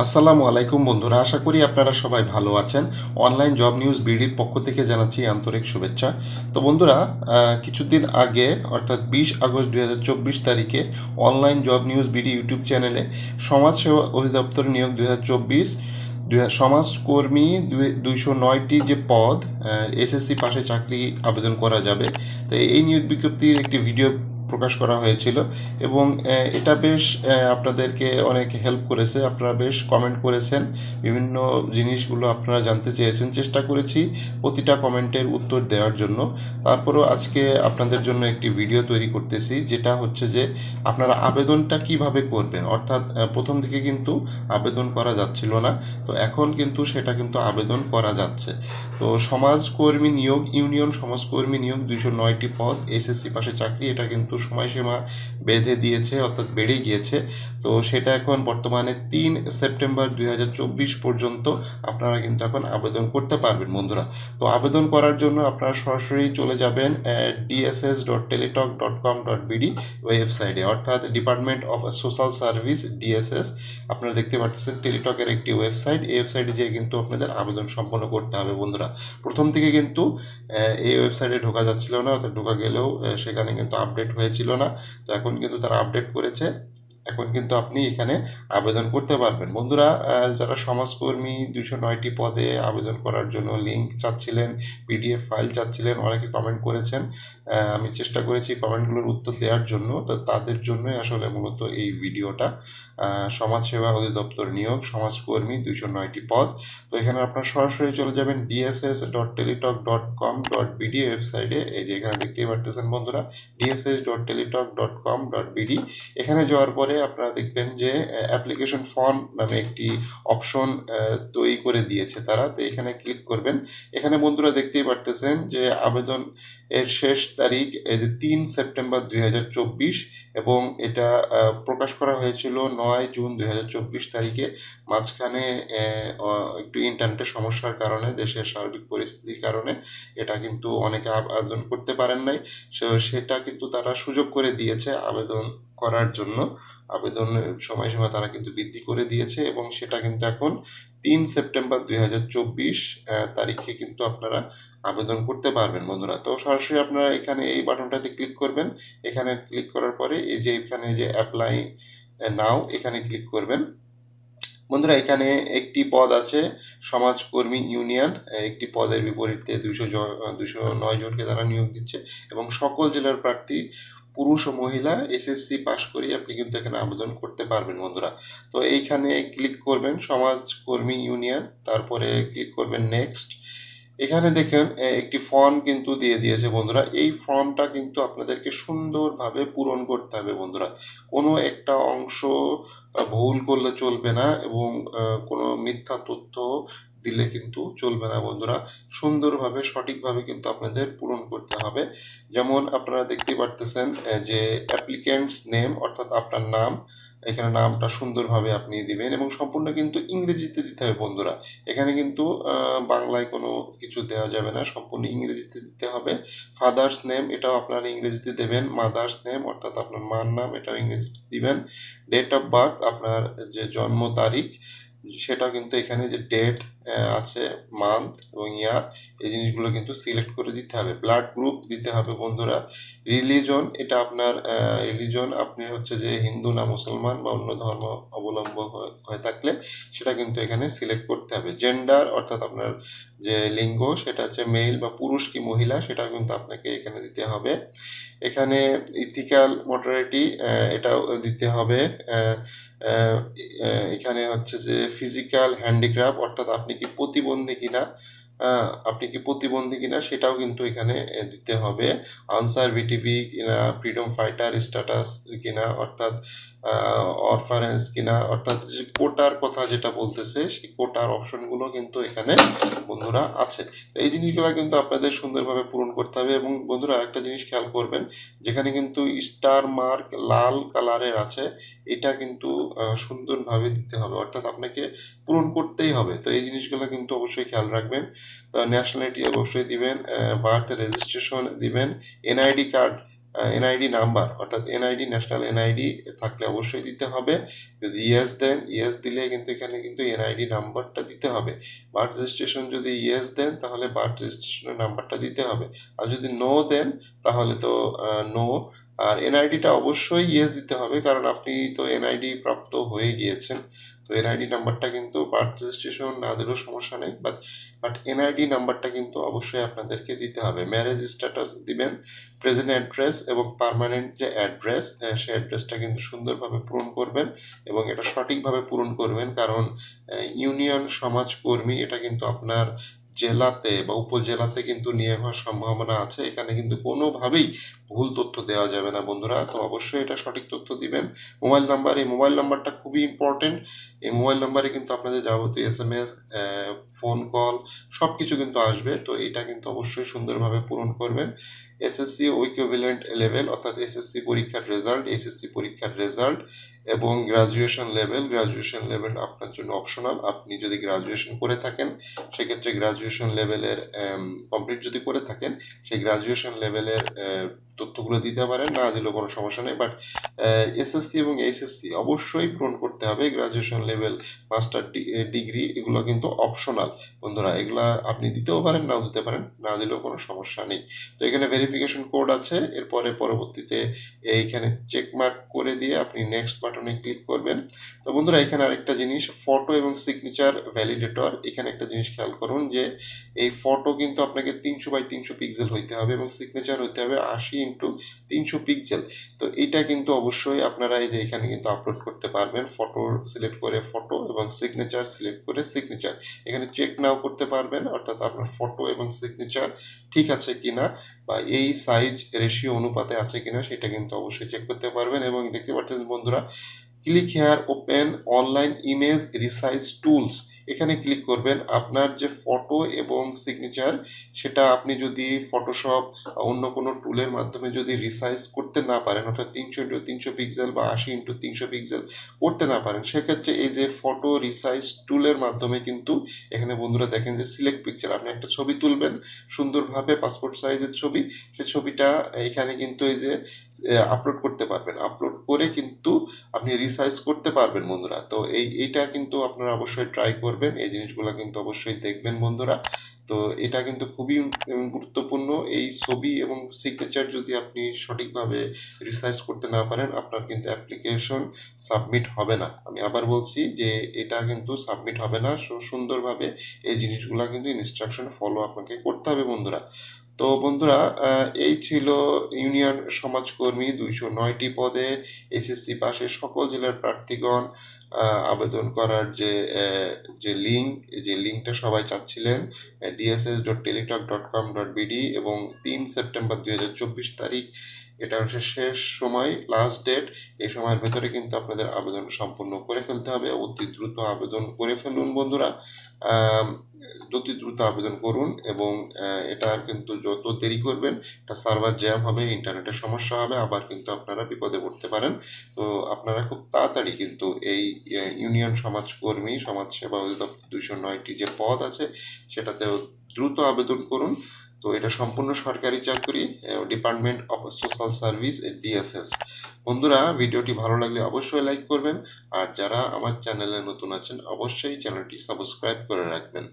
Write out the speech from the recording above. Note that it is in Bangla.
আসসালামু আলাইকুম বন্ধুরা, আশা করি আপনারা সবাই ভালো আছেন। অনলাইন জব নিউজ বিডির পক্ষ থেকে জানাচ্ছি আন্তরিক শুভেচ্ছা। তো বন্ধুরা, কিছুদিন আগে অর্থাৎ 20 আগস্ট 2024 তারিখে online job news BD YouTube চ্যানেলে সমাজসেবা অধিদপ্তর নিয়োগ 2024 সমাজকর্মী 209টি যে পদ, এসএসসি পাশে চাকরি আবেদন করা যাবে। তো এই নিয়োগ বিজ্ঞপ্তির একটি ভিডিও প্রকাশ করা হয়েছিল এবং এটা বেশ আপনাদেরকে অনেক হেল্প করেছে। আপনারা বেশ কমেন্ট করেছেন, বিভিন্ন জিনিসগুলো আপনারা জানতে চেয়েছেন। চেষ্টা করেছি প্রতিটা কমেন্টের উত্তর দেওয়ার জন্য। তারপরেও আজকে আপনাদের জন্য একটি ভিডিও তৈরি করতেছি, যেটা হচ্ছে যে আপনারা আবেদনটা কিভাবে করবেন। অর্থাৎ প্রথম দিকে কিন্তু আবেদন করা যাচ্ছিল না, তো এখন কিন্তু সেটা কিন্তু আবেদন করা যাচ্ছে। তো সমাজকর্মী নিয়োগ, ইউনিয়ন সমাজকর্মী নিয়োগ 209টি পদ, এসএসসি পাশে চাকরি, এটা কিন্তু সময়সীমা বেঁধে দিয়েছে, অর্থাৎ বেড়ে গিয়েছে। তো সেটা এখন বর্তমানে 3 সেপ্টেম্বর 2024 পর্যন্ত আপনারা কিন্তু এখন আবেদন করতে পারবেন বন্ধুরা। তো আবেদন করার জন্য আপনারা সরাসরি চলে যাবেন dss.teletalk.com.bd ওয়েবসাইটে, অর্থাৎ department of social service DSS. আপনারা দেখতে পাচ্ছেন টেলিটকের একটি ওয়েবসাইট। এই ওয়েবসাইটে যেয়ে কিন্তু আপনাদের আবেদন সম্পন্ন করতে হবে বন্ধুরা। প্রথম থেকে কিন্তু এই ওয়েবসাইটে ঢোকা যাচ্ছিল না, অর্থাৎ ঢোকা গেলেও সেখানে কিন্তু আপডেট হয়েছিল না। তো এখন কিন্তু তারা আপডেট করেছে, এখন কিন্তু আপনি এখানে আবেদন করতে পারবেন বন্ধুরা। যারা সমাজকর্মী 209টি পদে আবেদন করার জন্য লিঙ্ক চাচ্ছিলেন, পিডিএফ ফাইল চাচ্ছিলেন, অনেকে কমেন্ট করেছেন। আমি চেষ্টা করেছি কমেন্টগুলোর উত্তর দেওয়ার জন্য। তো তাদের জন্যই আসলে মূলত এই ভিডিওটা। সমাজসেবা অধিদপ্তর নিয়োগ সমাজকর্মী 209টি পদ। তো এখানে আপনারা সরাসরি চলে যাবেন dss.teletalk.com.bd ওয়েবসাইটে। এই যে এখানে দেখতেই পারতেছেন বন্ধুরা, dss.teletalk.com.bd। এখানে যাওয়ার পরে আপনারা দেখবেন যে অ্যাপ্লিকেশন ফর্ম নামে একটি অপশন তৈরি করে দিয়েছে তারা। তো এখানে ক্লিক করবেন। এখানে বন্ধুরা দেখতেই পারতেছেন যে আবেদন এর শেষ তারিখ 3 সেপ্টেম্বর 2024 এবং এটা প্রকাশ করা হয়েছিল 9 জুন 2024 তারিখে। মাঝখানে একটু ইন্টারনেটের সমস্যার কারণে, দেশের সার্বিক পরিস্থিতির কারণে এটা কিন্তু অনেকে আবেদন করতে পারেন নাই। সেটা কিন্তু তারা সুযোগ করে দিয়েছে আবেদন করার জন্য। আবেদনের সময়সীমা তারা কিন্তু বৃদ্ধি করে দিয়েছে এবং সেটা কিন্তু এখন 3 সেপ্টেম্বর 2024 তারিখে কিন্তু আপনারা আবেদন করতে পারবেন বন্ধুরা। তো সরাসরি আপনারা এখানে এই বাটনটাতে ক্লিক করবেন। এখানে ক্লিক করার পরে এই যে এখানে যে অ্যাপ্লাই নাও, এখানে ক্লিক করবেন বন্ধুরা। এখানে একটি পদ আছে সমাজকর্মী ইউনিয়ন। একটি পদের বিপরীতে 209 জনকে তারা নিয়োগ দিচ্ছে এবং সকল জেলার প্রার্থী পুরুষ ও মহিলা এসএসসি পাশ করে আপনি কিন্তু এখানে আবেদন করতে পারবেন বন্ধুরা। তো এইখানে ক্লিক করবেন সমাজকর্মী ইউনিয়ন, তারপরে ক্লিক করবেন নেক্সট। এখানে দেখেন একটি ফর্ম কিন্তু দিয়ে দিয়েছে বন্ধুরা। এই ফর্মটা কিন্তু আপনাদেরকে সুন্দরভাবে পূরণ করতে হবে বন্ধুরা। কোনো একটা অংশ ভুল করলে চলবে না এবং কোনো মিথ্যা তথ্য দিলে কিন্তু চলবে না বন্ধুরা। সুন্দরভাবে সঠিকভাবে কিন্তু আপনাদের পূরণ করতে হবে। যেমন আপনারা দেখতেই পারতেছেন যে অ্যাপ্লিক্যান্টস নেম, অর্থাৎ আপনার নাম, এখানে নামটা সুন্দরভাবে আপনি দিবেন এবং সম্পূর্ণ কিন্তু ইংরেজিতে দিতে হবে বন্ধুরা। এখানে কিন্তু বাংলায় কোনো কিছু দেওয়া যাবে না, সম্পূর্ণ ইংরেজিতে দিতে হবে। ফাদার্স নেম, এটাও আপনারা ইংরেজিতে দেবেন। মাদার্স নেম, অর্থাৎ আপনার মার নাম, এটাও ইংরেজিতে দিবেন। ডেট অফ বার্থ, আপনার যে জন্ম তারিখ, সেটা কিন্তু এখানে যে ডেট আছে, মান্থ এবং ইয়ার, এই জিনিসগুলো কিন্তু সিলেক্ট করে দিতে হবে। ব্লাড গ্রুপ দিতে হবে বন্ধুরা। রিলিজন, এটা আপনার রিলিজন, আপনি হচ্ছে যে হিন্দু না মুসলমান বা অন্য ধর্ম অবলম্বন হয়ে থাকলে সেটা কিন্তু এখানে সিলেক্ট করতে হবে। জেন্ডার, অর্থাৎ আপনার যে লিঙ্গ, সেটা হচ্ছে মেল বা পুরুষ কি মহিলা, সেটা কিন্তু আপনাকে এখানে দিতে হবে। এখানে ইথিক্যাল মডারেটি, এটাও দিতে হবে। এখানে হচ্ছে যে ফিজিক্যাল হ্যান্ডিক্রাফট, অর্থাৎ আপনি কি প্রতিবন্ধী কিনা সেটাও কিন্তু এখানে দিতে হবে। আনসার ভিটিভি কিনা, ফ্রিডম ফাইটার স্ট্যাটাস কিনা, অর্থাৎ অরফারেন্স কিনা, অর্থাৎ যে কোটার কথা যেটা বলতেছে, সেই কোটার অপশনগুলো কিন্তু এখানে বন্ধুরা আছে। তো এই জিনিসগুলো কিন্তু আপনাদের সুন্দরভাবে পূরণ করতে হবে। এবং বন্ধুরা একটা জিনিস খেয়াল করবেন, যেখানে কিন্তু স্টার মার্ক লাল কালারের আছে, এটা কিন্তু সুন্দরভাবে দিতে হবে, অর্থাৎ আপনাকে পূরণ করতেই হবে। তো এই জিনিসগুলো কিন্তু অবশ্যই খেয়াল রাখবেন। তো ন্যাশনালিটি অবশ্যই দিবেন, বার্থ রেজিস্ট্রেশন দিবেন, এনআইডি কার্ড এনআইডি নাম্বার অর্থাৎ এনআইডি ন্যাশনাল এনআইডি থাকলে অবশ্যই দিতে হবে। যদি ইয়েস দেন, ইয়েস দিলে কিন্তু এখানে কিন্তু এনআইডি নাম্বারটা দিতে হবে। বার্থ রেজিস্ট্রেশন যদি ইয়েস দেন তাহলে বার্থ রেজিস্ট্রেশনের নাম্বারটা দিতে হবে। আর যদি নো দেন তাহলে তো নো। আর এনআইডিটা অবশ্যই ইয়েস দিতে হবে, কারণ আপনি তো এনআইডি প্রাপ্ত হয়ে গিয়েছেন। তো এনআইডি নাম্বারটা কিন্তু বার্থ রেজিস্ট্রেশন না দিলেও সমস্যা নেই, বাট এনআইডি নাম্বারটা কিন্তু অবশ্যই আপনাদেরকে দিতে হবে। ম্যারেজ স্ট্যাটাস দিবেন, প্রেজেন্ট অ্যাড্রেস এবং পার্মানেন্ট যে অ্যাড্রেস সেই অ্যাড্রেসটা কিন্তু সুন্দরভাবে পূরণ করবেন এবং এটা সঠিকভাবে পূরণ করবেন, কারণ ইউনিয়ন সমাজকর্মী এটা কিন্তু আপনার জেলাতে বা উপজেলাতে কিন্তু নিয়োগ হওয়ার সম্ভাবনা আছে। এখানে কিন্তু কোনোভাবেই ভুল তথ্য দেওয়া যাবে না বন্ধুরা। তো অবশ্যই এটা সঠিক তথ্য দিবেন। মোবাইল নাম্বার, এই মোবাইল নাম্বারটা খুবই ইম্পর্টেন্ট। এই মোবাইল নাম্বারে কিন্তু আপনাদের যাবতীয় SMS, ফোন কল সব কিছু কিন্তু আসবে। তো এটা কিন্তু অবশ্যই সুন্দরভাবে পূরণ করবেন। এসএসসি ইকুইভ্যালেন্ট লেভেল অর্থাৎ এসএসসি পরীক্ষার রেজাল্ট, এসএসসি পরীক্ষার রেজাল্ট এবং গ্রাজুয়েশন লেভেল আপনার জন্য অপশনাল। আপনি যদি গ্রাজুয়েশন করে থাকেন সেক্ষেত্রে গ্রাজুয়েশন লেভেলের কমপ্লিট যদি করে থাকেন সেই গ্রাজুয়েশন লেভেলের তথ্যগুলো দিতে পারেন, না দিলেও কোনো সমস্যা নেই। বাট এসএসসি এবং এইচএসসি অবশ্যই পূরণ করতে হবে। গ্রাজুয়েশন লেভেল, মাস্টার ডিগ্রি এগুলো কিন্তু অপশনাল বন্ধুরা। এগুলা আপনি দিতেও পারেন, নাও দিতে পারেন, না দিলেও কোনো সমস্যা নেই। তো এখানে ভেরিফিকেশন কোড আছে, এরপরে পরবর্তীতে এইখানে চেক মার্ক করে দিয়ে আপনি নেক্সট বাটনে ক্লিক করবেন। তো বন্ধুরা এখানে আরেকটা জিনিস, ফটো এবং সিগনেচার ভ্যালিডেটর। এখানে একটা জিনিস খেয়াল করুন যে এই ফটো কিন্তু আপনাকে 300x300 পিক্সেল হইতে হবে এবং সিগনেচার হইতে হবে 80x300 পিক্সেল। তো এটা কিন্তু অবশ্যই আপনারা এই যে এখানে কিন্তু আপলোড করতে পারবেন। ফটো সিলেক্ট করে ফটো এবং সিগনেচার সিলেক্ট করে সিগনেচার এখানে চেক নাও করতে পারবেন, অর্থাৎ আপনার ফটো এবং সিগনেচার ঠিক আছে কিনা বা এই সাইজ রেশিও অনুপাতে আছে কিনা সেটা কিন্তু অবশ্যই চেক করতে পারবেন। এবং দেখতে পাচ্ছেন বন্ধুরা, click here open online image resize tools, এখানে ক্লিক করবেন। আপনার যে ফটো এবং সিগনেচার সেটা আপনি যদি ফটোশপ অন্য কোনো টুলের মাধ্যমে যদি রিসাইজ করতে না পারেন, অর্থাৎ 300x300 পিক্সেল বা 80x300 পিক্সেল করতে না পারেন, সেক্ষেত্রে এই যে ফটো রিসাইজ টুলের মাধ্যমে কিন্তু এখানে বন্ধুরা দেখেন যে সিলেক্ট পিকচার, আপনি একটা ছবি তুলবেন সুন্দরভাবে পাসপোর্ট সাইজের ছবি, সেই ছবিটা এখানে কিন্তু এই যে আপলোড করতে পারবেন। আপলোড করে কিন্তু আপনি রিসাইজ করতে পারবেন বন্ধুরা। তো এইটা কিন্তু আপনারা অবশ্যই ট্রাই করবেন, এই জিনিসগুলো কিন্তু অবশ্যই দেখবেন বন্ধুরা। তো এটা কিন্তু খুবই গুরুত্বপূর্ণ। এই ছবি এবং সিগনেচার যদি আপনি সঠিকভাবে রিসার্চ করতে না পারেন আপনার কিন্তু অ্যাপ্লিকেশন সাবমিট হবে না। আমি আবার বলছি যে এটা কিন্তু সাবমিট হবে না। সুন্দরভাবে এই জিনিসগুলো কিন্তু ইনস্ট্রাকশন ফলো আপনাকে করতে হবে বন্ধুরা। তো বন্ধুরা এই ছিল ইউনিয়ন সমাজকর্মী 209টি পদে এসএসসি পাশে সকল জেলার প্রার্থীগণ আবেদন করার যে লিঙ্কটা সবাই চাচ্ছিলেন dss.teletalk.com.bd এবং 3 সেপ্টেম্বর 2024 তারিখ এটা হচ্ছে শেষ সময়, লাস্ট ডেট। এই সময়ের ভেতরে কিন্তু আপনাদের আবেদন সম্পূর্ণ করে ফেলতে হবে। অতি দ্রুত আবেদন করে ফেলুন বন্ধুরা, অতি দ্রুত আবেদন করুন। এবং এটার কিন্তু যত দেরি করবেন এটা সার্ভার জ্যাম হবে, ইন্টারনেটের সমস্যা হবে, আবার কিন্তু আপনারা বিপদে পড়তে পারেন। তো আপনারা খুব তাড়াতাড়ি কিন্তু এই ইউনিয়ন সমাজকর্মী সমাজসেবা অধিদপ্তর 209টি যে পদ আছে সেটাতেও দ্রুত আবেদন করুন। তো এটা সম্পূর্ণ সরকারি চাকরি, department of social service, DSS. বন্ধুরা ভিডিওটি ভালো লাগলে অবশ্যই লাইক করবেন, আর যারা আমার চ্যানেলে নতুন আছেন অবশ্যই চ্যানেলটি সাবস্ক্রাইব করে রাখবেন।